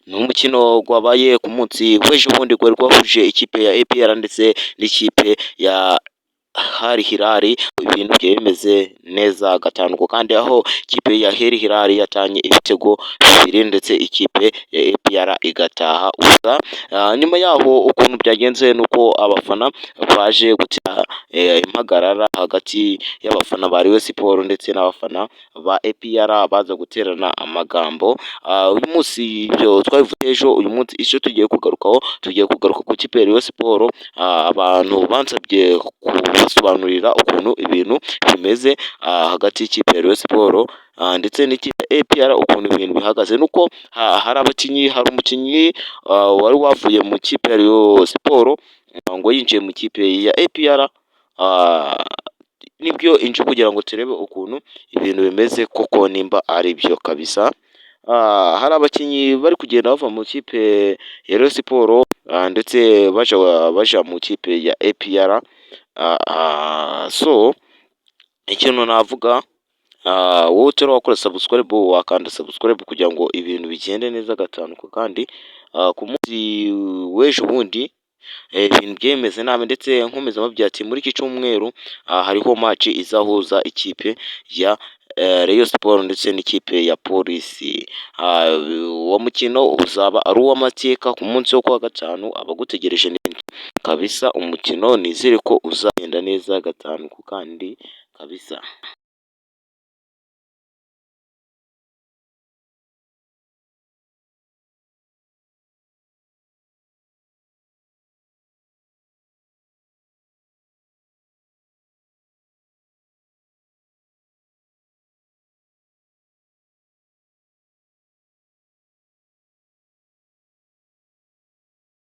Ni umukino wabaye ku munsi w'ejo bundi wari wahuje ikipe ya APR ndetse n'ikipe ya Al Hilal. Ibintu byari bimeze neza gatanu kandi aho ikipe ya Al Hilal yatanye ibitego bibiri ndetse ikipe ya APR igataha ubusa. Nyuma yaho ukuntu byagenze nuko abafana baje gutera impagarara hagati y'abafana ba Rayon Sports ndetse n'abafana ba APR baza guterana amagambo. Uyu munsi ibyo twabivuze ejo, uyu munsi icyo tugiye kugarukaho, tugiye kugaruka ku kipe ya Rayon Sports. Abantu bansabye kubasobanurira ukuntu ibintu bimeze hagati y'ikipe ya Rayon Sports ndetse n'ikipe ya APR, ukuntu ibintu bihagaze nuko hari umukinnyi wari wavuye mu kipe ya Rayon Sports ngo yinjiye mu kipe ya APR. Nibyo inje kugira ngo turebe ukuntu ibintu bimeze koko nimba ari byo kabisa. Hari abakinnyi bari kugenda bava mu kipe ya Rayon Sports ndetse baja mu kipe ya APR. So ikintu navuga, wowe utari wakora subscribe wakanda subscribe kugira ngo ibintu bigende neza gatanu kandi ku munsi w'ejo bundi ibintu byemeze nabi ndetse nkomeza mubwira ati muri iki cyumweru hariho match izahuza ikipe ya Rayon Sports ndetse n'ikipe ya Polisi. Uwo mukino uzaba ari uw'amateka ku munsi wo kuwa gatanu. Abagutegereje kabisa umukino nizere ko uzagenda neza gatanu kandi kabisa.